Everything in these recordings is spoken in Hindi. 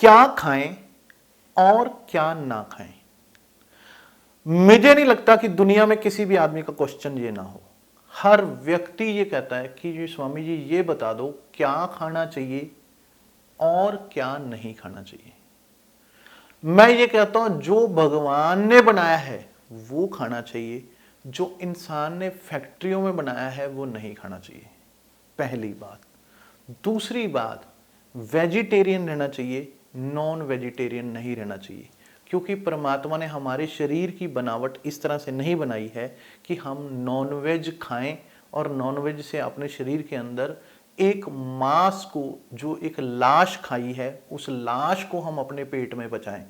क्या खाएं और क्या ना खाएं। मुझे नहीं लगता कि दुनिया में किसी भी आदमी का क्वेश्चन ये ना हो। हर व्यक्ति ये कहता है कि जी स्वामी जी ये बता दो क्या खाना चाहिए और क्या नहीं खाना चाहिए। मैं ये कहता हूं जो भगवान ने बनाया है वो खाना चाहिए, जो इंसान ने फैक्ट्रियों में बनाया है वो नहीं खाना चाहिए, पहली बात। दूसरी बात, वेजिटेरियन रहना चाहिए, नॉन वेजिटेरियन नहीं रहना चाहिए, क्योंकि परमात्मा ने हमारे शरीर की बनावट इस तरह से नहीं बनाई है कि हम नॉनवेज खाएं और नॉनवेज से अपने शरीर के अंदर एक मांस को, जो एक लाश खाई है, उस लाश को हम अपने पेट में पचाएं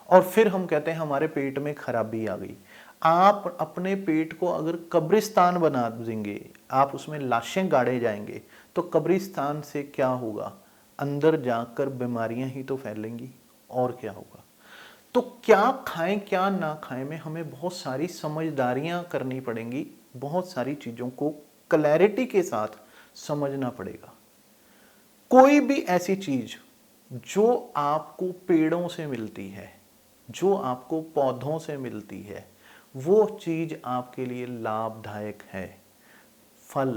और फिर हम कहते हैं हमारे पेट में खराबी आ गई। आप अपने पेट को अगर कब्रिस्तान बना देंगे, आप उसमें लाशें गाड़े जाएंगे, तो कब्रिस्तान से क्या होगा? अंदर जाकर बीमारियां ही तो फैलेंगी और क्या होगा। तो क्या खाएं क्या ना खाएं में हमें बहुत सारी समझदारियां करनी पड़ेंगी, बहुत सारी चीजों को क्लैरिटी के साथ समझना पड़ेगा। कोई भी ऐसी चीज जो आपको पेड़ों से मिलती है, जो आपको पौधों से मिलती है, वो चीज आपके लिए लाभदायक है। फल,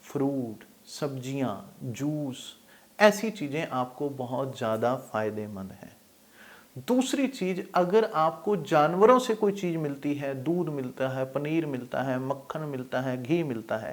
फ्रूट, सब्जियां, जूस, ऐसी चीजें आपको बहुत ज्यादा फायदेमंद हैं। दूसरी चीज, अगर आपको जानवरों से कोई चीज मिलती है, दूध मिलता है, पनीर मिलता है, मक्खन मिलता है, घी मिलता है,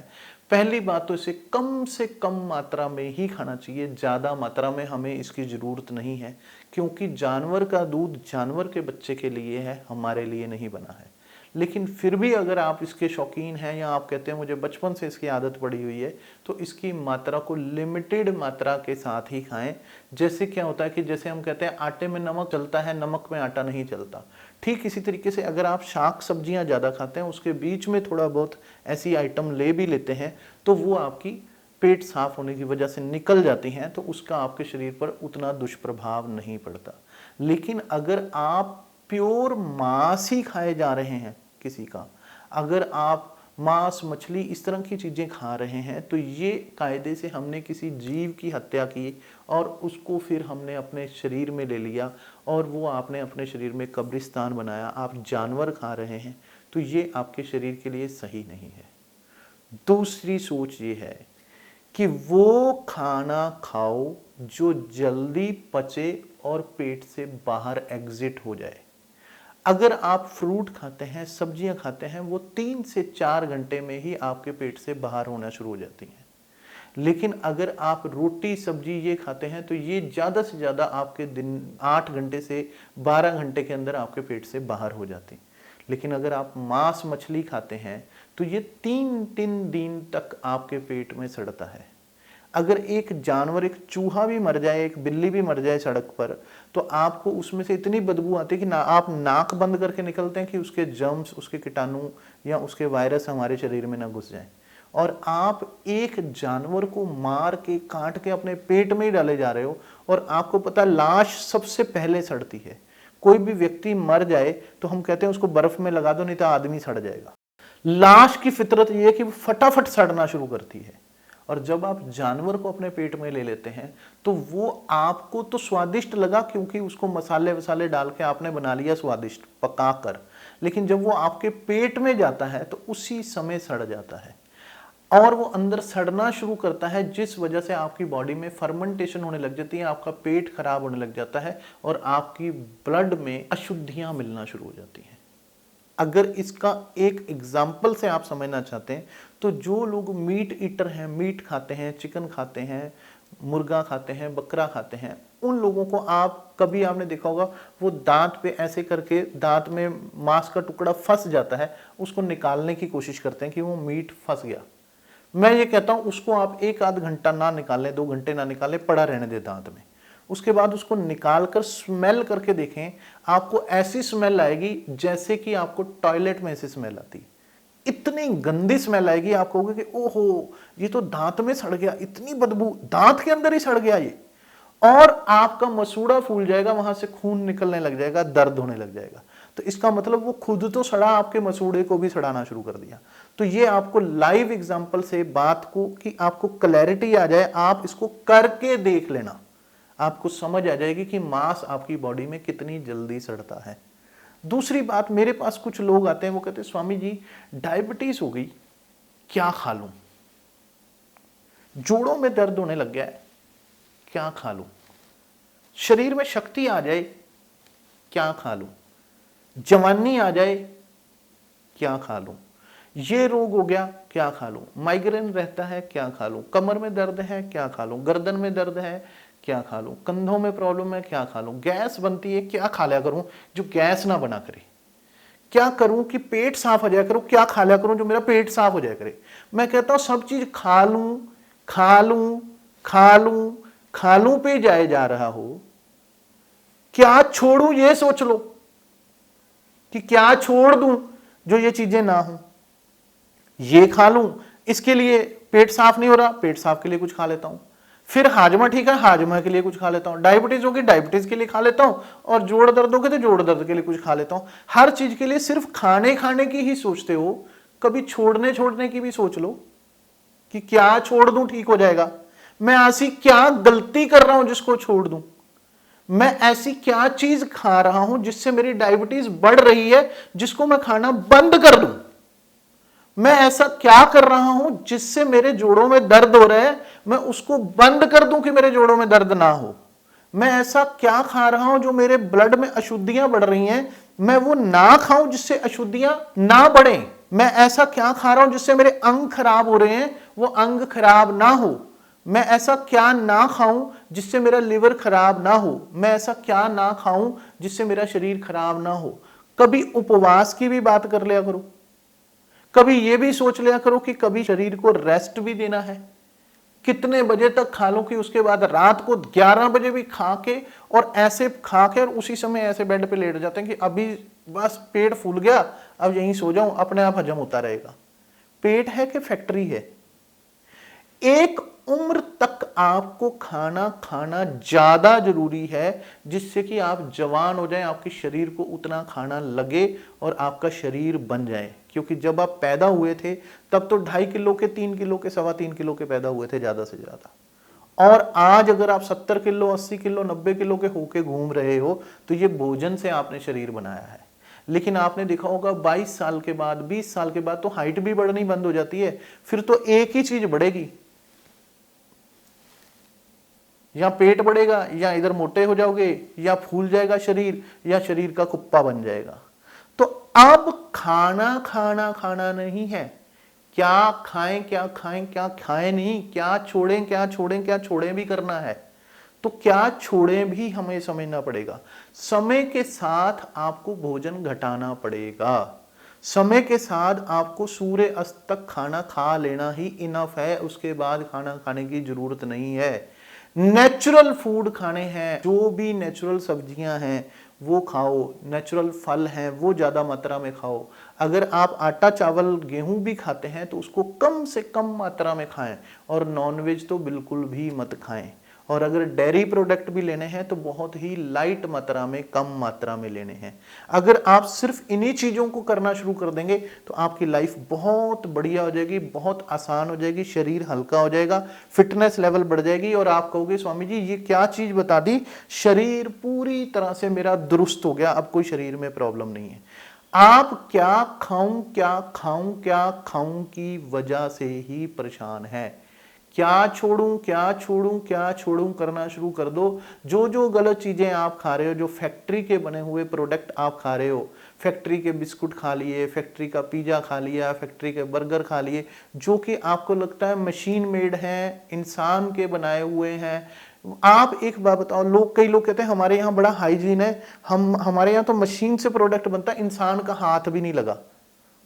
पहली बात तो इसे कम से कम मात्रा में ही खाना चाहिए। ज्यादा मात्रा में हमें इसकी जरूरत नहीं है, क्योंकि जानवर का दूध जानवर के बच्चे के लिए है, हमारे लिए नहीं बना है। लेकिन फिर भी अगर आप इसके शौकीन हैं या आप कहते हैं मुझे बचपन से इसकी आदत पड़ी हुई है, तो इसकी मात्रा को लिमिटेड मात्रा के साथ ही खाएं। जैसे क्या होता है कि जैसे हम कहते हैं आटे में नमक चलता है, नमक में आटा नहीं चलता, ठीक इसी तरीके से अगर आप शाक सब्जियां ज़्यादा खाते हैं, उसके बीच में थोड़ा बहुत ऐसी आइटम ले भी लेते हैं, तो वो आपकी पेट साफ होने की वजह से निकल जाती हैं, तो उसका आपके शरीर पर उतना दुष्प्रभाव नहीं पड़ता। लेकिन अगर आप प्योर मांस ही खाए जा रहे हैं किसी का, अगर आप मांस, मछली, इस तरह की चीजें खा रहे हैं, तो ये कायदे से हमने किसी जीव की हत्या की और उसको फिर हमने अपने शरीर में ले लिया और वो आपने अपने शरीर में कब्रिस्तान बनाया। आप जानवर खा रहे हैं, तो ये आपके शरीर के लिए सही नहीं है। दूसरी सोच ये है कि वो खाना खाओ जो जल्दी पचे और पेट से बाहर एग्जिट हो जाए। अगर आप फ्रूट खाते हैं, सब्जियां खाते हैं, वो 3 से 4 घंटे में ही आपके पेट से बाहर होना शुरू हो जाती हैं। लेकिन अगर आप रोटी सब्जी ये खाते हैं, तो ये ज़्यादा से ज़्यादा आपके दिन 8 घंटे से 12 घंटे के अंदर आपके पेट से बाहर हो जाती। लेकिन अगर आप मांस मछली खाते हैं, तो ये 3-3 दिन तक आपके पेट में सड़ता है। अगर एक जानवर, एक चूहा भी मर जाए, एक बिल्ली भी मर जाए सड़क पर, तो आपको उसमें से इतनी बदबू आती है कि आप नाक बंद करके निकलते हैं कि उसके जर्म्स, उसके कीटाणु या उसके वायरस हमारे शरीर में ना घुस जाएं। और आप एक जानवर को मार के, काट के अपने पेट में ही डाले जा रहे हो, और आपको पता, लाश सबसे पहले सड़ती है। कोई भी व्यक्ति मर जाए तो हम कहते हैं उसको बर्फ में लगा दो, नहीं तो आदमी सड़ जाएगा। लाश की फितरत यह है कि वो फटाफट सड़ना शुरू करती है। और जब आप जानवर को अपने पेट में ले लेते हैं, तो वो आपको तो स्वादिष्ट लगा, क्योंकि उसको मसाले वसाले डाल के आपने बना लिया स्वादिष्ट पकाकर, लेकिन जब वो आपके पेट में जाता है तो उसी समय सड़ जाता है और वो अंदर सड़ना शुरू करता है, जिस वजह से आपकी बॉडी में फर्मेंटेशन होने लग जाती है, आपका पेट खराब होने लग जाता है और आपकी ब्लड में अशुद्धियां मिलना शुरू हो जाती हैं। अगर इसका एक एग्जाम्पल से आप समझना चाहते हैं, तो जो लोग मीट ईटर हैं, मीट खाते हैं, चिकन खाते हैं, मुर्गा खाते हैं, बकरा खाते हैं, उन लोगों को आप कभी आपने देखा होगा, वो दांत पे ऐसे करके, दांत में मांस का टुकड़ा फंस जाता है, उसको निकालने की कोशिश करते हैं कि वो मीट फंस गया। मैं ये कहता हूं उसको आप 1-8 घंटा ना निकालें, 2 घंटे ना निकालें, पड़ा रहने दे दांत में। उसके बाद उसको निकाल कर स्मेल करके देखें, आपको ऐसी स्मेल आएगी जैसे कि आपको टॉयलेट में ऐसी स्मेल आती। इतनी गंदी स्मेल आएगी, आप कहोगे कि ओहो ये तो दांत में सड़ गया, इतनी बदबू, दांत के अंदर ही सड़ गया ये। और आपका मसूड़ा फूल जाएगा, वहां से खून निकलने लग जाएगा, दर्द होने लग जाएगा। तो इसका मतलब वो खुद तो सड़ा, आपके मसूड़े को भी सड़ाना शुरू कर दिया। तो ये आपको लाइव एग्जांपल से बात को, कि आपको क्लैरिटी आ जाए, आप इसको करके देख लेना। आपको समझ आ जाएगी कि मांस आपकी बॉडी में कितनी जल्दी सड़ता है। दूसरी बात, मेरे पास कुछ लोग आते हैं, वो कहते हैं स्वामी जी डायबिटीज हो गई, क्या खा लूं, जोड़ों में दर्द होने लग गया है, क्या खा लूं, शरीर में शक्ति आ जाए, क्या खा लूं, जवानी आ जाए, क्या खा लूं, ये रोग हो गया, क्या खा लूं, माइग्रेन रहता है, क्या खा लूं, कमर में दर्द है, क्या खा लूं, गर्दन में दर्द है, क्या खा लूं, कंधों में प्रॉब्लम है, क्या खा लूं, गैस बनती है, क्या खा लिया करूं जो गैस ना बना करे, क्या करूं कि पेट साफ हो जाया करूं, क्या खा लिया करूं जो मेरा पेट साफ हो जाया करे। मैं कहता हूं सब चीज खा लूं खा लूं खा लूं खा लूं पे जाए जा रहा हो, क्या छोड़ूं ये सोच लो कि क्या छोड़ दूं जो ये चीजें ना हो। ये खा लूं, इसके लिए पेट साफ नहीं हो रहा, पेट साफ के लिए कुछ खा लेता हूं, फिर हाजमा ठीक है, हाजमा के लिए कुछ खा लेता हूं, डायबिटीज होगी डायबिटीज के लिए खा लेता हूं, और जोड़ दर्द होगी तो जोड़ दर्द के लिए कुछ खा लेता हूं। हर चीज के लिए सिर्फ खाने खाने की ही सोचते हो, कभी छोड़ने छोड़ने की भी सोच लो कि क्या छोड़ दूं ठीक हो जाएगा। मैं ऐसी क्या गलती कर रहा हूं जिसको छोड़ दूं, मैं ऐसी क्या चीज खा रहा हूं जिससे मेरी डायबिटीज बढ़ रही है जिसको मैं खाना बंद कर दूं, मैं ऐसा क्या कर रहा हूं जिससे मेरे जोड़ों में दर्द हो रहा है मैं उसको बंद कर दूं कि मेरे जोड़ों में दर्द ना हो। मैं ऐसा क्या खा रहा हूं जो मेरे ब्लड में अशुद्धियां बढ़ रही हैं मैं वो ना खाऊं जिससे अशुद्धियां ना बढ़े। मैं ऐसा क्या खा रहा हूं जिससे मेरे अंग खराब हो रहे हैं वो अंग खराब ना हो। मैं ऐसा क्या ना खाऊं जिससे मेरा लिवर खराब ना हो। मैं ऐसा क्या ना खाऊं जिससे मेरा शरीर खराब ना हो। कभी उपवास की भी बात कर लिया करो, कभी यह भी सोच लिया करो कि कभी शरीर को रेस्ट भी देना है। कितने बजे तक खा लो कि उसके बाद रात को 11 बजे भी खा के और ऐसे खा के और उसी समय ऐसे बेड पे लेट जाते हैं कि अभी बस पेट फूल गया अब यहीं सो जाऊं, अपने आप हजम होता रहेगा। पेट है कि फैक्ट्री है। एक उम्र तक आपको खाना खाना ज्यादा जरूरी है जिससे कि आप जवान हो जाएं, आपके शरीर को उतना खाना लगे और आपका शरीर बन जाए। क्योंकि जब आप पैदा हुए थे तब तो 2.5 किलो के, 3 किलो के, 3.25 किलो के पैदा हुए थे ज्यादा से ज्यादा। और आज अगर आप 70 किलो, 80 किलो, 90 किलो के होके घूम रहे हो तो ये भोजन से आपने शरीर बनाया है। लेकिन आपने देखा होगा 22 साल के बाद, 20 साल के बाद तो हाइट भी बढ़नी बंद हो जाती है। फिर तो एक ही चीज बढ़ेगी, या पेट बढ़ेगा, या इधर मोटे हो जाओगे, या फूल जाएगा शरीर, या शरीर का कुप्पा बन जाएगा। तो अब खाना खाना खाना नहीं है, क्या खाएं क्या खाएं क्या खाएं नहीं, क्या छोड़ें क्या छोड़ें क्या छोड़ें भी करना है। तो क्या छोड़ें भी हमें समझना पड़ेगा। समय के साथ आपको भोजन घटाना पड़ेगा। समय के साथ आपको सूर्य अस्त तक खाना खा लेना ही इनफ है, उसके बाद खाना खाने की जरूरत नहीं है। नेचुरल फूड खाने हैं, जो भी नेचुरल सब्जियां हैं वो खाओ, नेचुरल फल हैं वो ज्यादा मात्रा में खाओ। अगर आप आटा चावल गेहूं भी खाते हैं तो उसको कम से कम मात्रा में खाएं, और नॉनवेज तो बिल्कुल भी मत खाएं। और अगर डेयरी प्रोडक्ट भी लेने हैं तो बहुत ही लाइट मात्रा में, कम मात्रा में लेने हैं। अगर आप सिर्फ इन्हीं चीजों को करना शुरू कर देंगे तो आपकी लाइफ बहुत बढ़िया हो जाएगी, बहुत आसान हो जाएगी, शरीर हल्का हो जाएगा, फिटनेस लेवल बढ़ जाएगी, और आप कहोगे स्वामी जी ये क्या चीज बता दी, शरीर पूरी तरह से मेरा दुरुस्त हो गया, अब कोई शरीर में प्रॉब्लम नहीं है। आप क्या खाऊं क्या खाऊं क्या खाऊं की वजह से ही परेशान है। क्या छोड़ूं क्या छोड़ूं क्या छोड़ूं करना शुरू कर दो। जो जो गलत चीजें आप खा रहे हो, जो फैक्ट्री के बने हुए प्रोडक्ट आप खा रहे हो, फैक्ट्री के बिस्कुट खा लिए, फैक्ट्री का पिज्जा खा लिया, फैक्ट्री के बर्गर खा लिए, जो कि आपको लगता है मशीन मेड हैं, इंसान के बनाए हुए हैं। आप एक बात बताओ, कई लोग कहते हैं हमारे यहाँ बड़ा हाइजीन है, हमारे यहाँ तो मशीन से प्रोडक्ट बनता है, इंसान का हाथ भी नहीं लगा।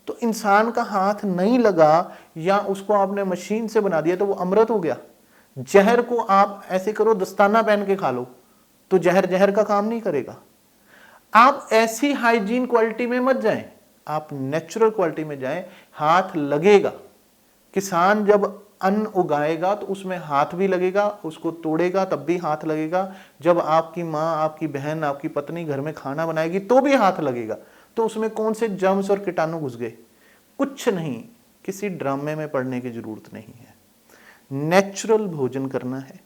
तो इंसान का हाथ नहीं लगा या उसको आपने मशीन से बना दिया तो वो अमृत हो गया। जहर को आप ऐसे करो, दस्ताना पहन के खा लो तो जहर जहर का काम नहीं करेगा। आप ऐसी हाइजीन क्वालिटी में मत जाएं, आप नेचुरल क्वालिटी में जाएं, हाथ लगेगा। किसान जब अन्न उगाएगा तो उसमें हाथ भी लगेगा, उसको तोड़ेगा तब भी हाथ लगेगा। जब आपकी माँ, आपकी बहन, आपकी पत्नी घर में खाना बनाएगी तो भी हाथ लगेगा। तो उसमें कौन से जर्म्स और कीटाणु घुस गए? कुछ नहीं। किसी ड्रामे में पड़ने की जरूरत नहीं है। नेचुरल भोजन करना है,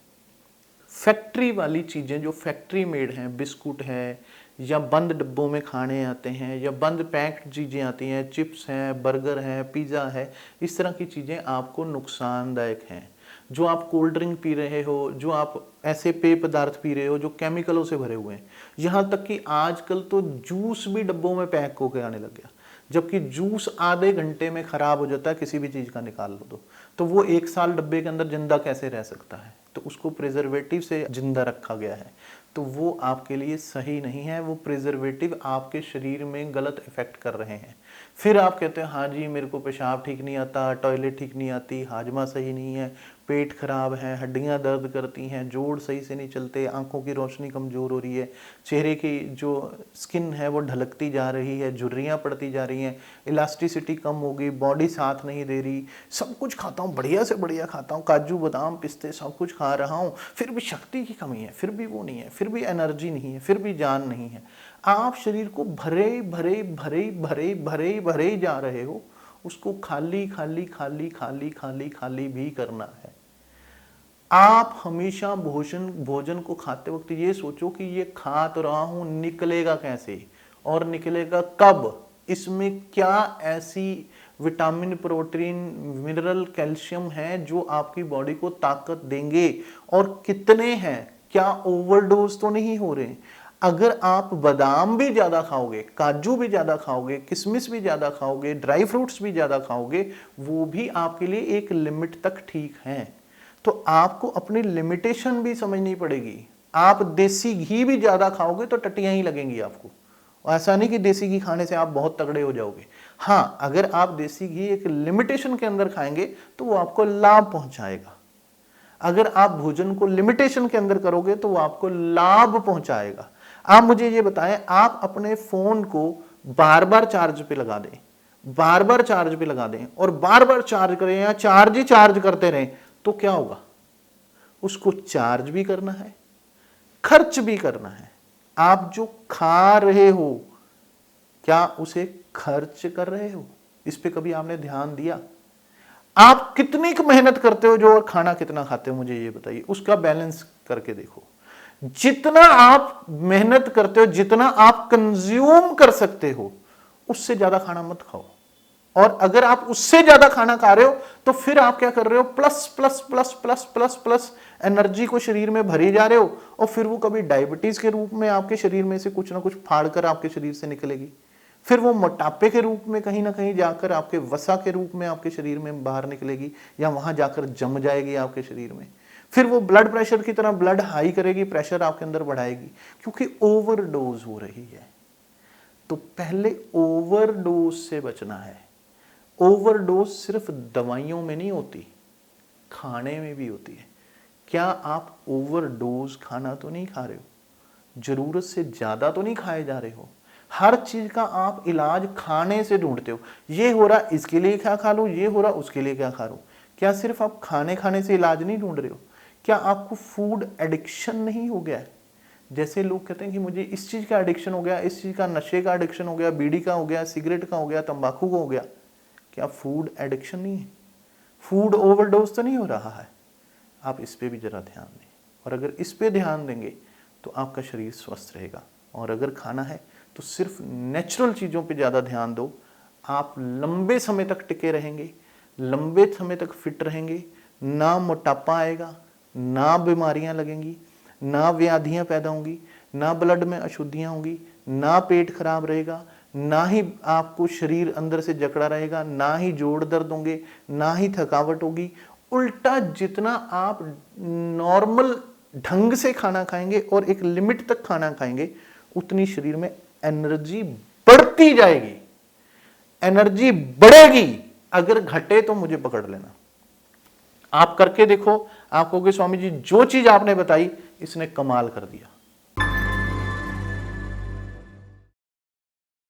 फैक्ट्री वाली चीज़ें जो फैक्ट्री मेड हैं, बिस्कुट है या बंद डब्बों में खाने आते हैं या बंद पैक्ड चीज़ें आती हैं, चिप्स हैं, बर्गर है, पिज़्ज़ा है, इस तरह की चीज़ें आपको नुकसानदायक हैं। जो आप कोल्ड ड्रिंक पी रहे हो, जो आप ऐसे पेय पदार्थ पी रहे हो जो केमिकलों से भरे हुए हैं, यहाँ तक कि आजकल तो जूस भी डब्बों में पैक होकर आने लग गया, जबकि जूस आधे घंटे में खराब हो जाता है, किसी भी चीज़ का निकाल लो तो वो 1 साल डब्बे के अंदर जिंदा कैसे रह सकता है? तो उसको प्रिजर्वेटिव से जिंदा रखा गया है, तो वो आपके लिए सही नहीं है। वो प्रिजर्वेटिव आपके शरीर में गलत इफेक्ट कर रहे हैं। फिर आप कहते हैं हाँ जी मेरे को पेशाब ठीक नहीं आता, टॉयलेट ठीक नहीं आती, हाजमा सही नहीं है, पेट खराब है, हड्डियां दर्द करती हैं, जोड़ सही से नहीं चलते, आंखों की रोशनी कमज़ोर हो रही है, चेहरे की जो स्किन है वो ढलकती जा रही है, झुर्रियाँ पड़ती जा रही हैं, इलास्टिसिटी कम हो गई, बॉडी साथ नहीं दे रही, सब कुछ खाता हूँ, बढ़िया से बढ़िया खाता हूँ, काजू बादाम पिस्ते सब कुछ खा रहा हूँ, फिर भी शक्ति की कमी है, फिर भी वो नहीं है, फिर भी एनर्जी नहीं है, फिर भी जान नहीं है। आप शरीर को भरे भरे भरे भरे भरे भरे जा रहे हो, उसको खाली खाली खाली खाली खाली खाली भी करना है। आप हमेशा भोजन को खाते वक्त ये सोचो कि ये खा तो रहा हूं, निकलेगा कैसे और निकलेगा कब, इसमें क्या ऐसी विटामिन, प्रोटीन, मिनरल, कैल्शियम है जो आपकी बॉडी को ताकत देंगे और कितने हैं, क्या ओवरडोज तो नहीं हो रहे। अगर आप बादाम भी ज्यादा खाओगे, काजू भी ज्यादा खाओगे, किशमिश भी ज्यादा खाओगे, ड्राई फ्रूट्स भी ज्यादा खाओगे, वो भी आपके लिए एक लिमिट तक ठीक है। तो आपको अपनी लिमिटेशन भी समझनी पड़ेगी। आप देसी घी भी ज्यादा खाओगे तो टट्टियां ही लगेंगी आपको। ऐसा नहीं कि देसी घी खाने से आप बहुत तगड़े हो जाओगे। हाँ, अगर आप देसी घी एक लिमिटेशन के अंदर खाएंगे तो वो आपको लाभ पहुंचाएगा। अगर आप भोजन को लिमिटेशन के अंदर करोगे तो वो आपको लाभ पहुंचाएगा। आप मुझे ये बताएं, आप अपने फोन को बार बार चार्ज पे लगा दें, बार बार चार्ज पे लगा दें और बार बार चार्ज करें या चार्ज ही चार्ज करते रहें तो क्या होगा? उसको चार्ज भी करना है, खर्च भी करना है। आप जो खा रहे हो क्या उसे खर्च कर रहे हो? इस पे कभी आपने ध्यान दिया? आप कितनी मेहनत करते हो जो और खाना कितना खाते हो, मुझे ये बताइए। उसका बैलेंस करके देखो। जितना आप मेहनत करते हो, जितना आप कंज्यूम कर सकते हो, उससे ज्यादा खाना मत खाओ। और अगर आप उससे ज्यादा खाना खा रहे हो तो फिर आप क्या कर रहे हो? Plus plus plus plus plus plus energy को शरीर में भरे जा रहे हो और फिर वो कभी डायबिटीज के रूप में आपके शरीर में से कुछ ना कुछ फाड़ कर आपके शरीर से निकलेगी, फिर वो मोटापे के रूप में कहीं ना कहीं जाकर आपके वसा के रूप में आपके शरीर में बाहर निकलेगी या वहां जाकर जम जाएगी आपके शरीर में। फिर वो ब्लड प्रेशर की तरह ब्लड हाई करेगी, प्रेशर आपके अंदर बढ़ाएगी, क्योंकि ओवरडोज हो रही है। तो पहले ओवरडोज से बचना है। ओवरडोज सिर्फ दवाइयों में नहीं होती, खाने में भी होती है। क्या आप ओवरडोज खाना तो नहीं खा रहे हो? जरूरत से ज्यादा तो नहीं खाए जा रहे हो? हर चीज का आप इलाज खाने से ढूंढते हो। ये हो रहा इसके लिए क्या खा लूं, ये हो रहा उसके लिए क्या खा लूं। क्या सिर्फ आप खाने खाने से इलाज नहीं ढूंढ रहे हो? क्या आपको फूड एडिक्शन नहीं हो गया है? जैसे लोग कहते हैं कि मुझे इस चीज का एडिक्शन हो गया, इस चीज का नशे का एडिक्शन हो गया, बीड़ी का हो गया, सिगरेट का हो गया, तंबाकू का हो गया। क्या फूड एडिक्शन नहीं है? फूड ओवरडोज तो नहीं हो रहा है? आप इस पे भी जरा ध्यान दें, और अगर इस पे ध्यान देंगे तो आपका शरीर स्वस्थ रहेगा। और अगर खाना है तो सिर्फ नेचुरल चीज़ों पे ज़्यादा ध्यान दो। आप लंबे समय तक टिके रहेंगे, लंबे समय तक फिट रहेंगे, ना मोटापा आएगा, ना बीमारियां लगेंगी, ना व्याधियां पैदा होंगी, ना ब्लड में अशुद्धियां होंगी, ना पेट खराब रहेगा, ना ही आपको शरीर अंदर से जकड़ा रहेगा, ना ही जोड़ दर्द होंगे, ना ही थकावट होगी। उल्टा जितना आप नॉर्मल ढंग से खाना खाएंगे और एक लिमिट तक खाना खाएंगे, उतनी शरीर में एनर्जी बढ़ती जाएगी, एनर्जी बढ़ेगी। अगर घटे तो मुझे पकड़ लेना। आप करके देखो, आप कहोगे स्वामी जी जो चीज आपने बताई इसने कमाल कर दिया।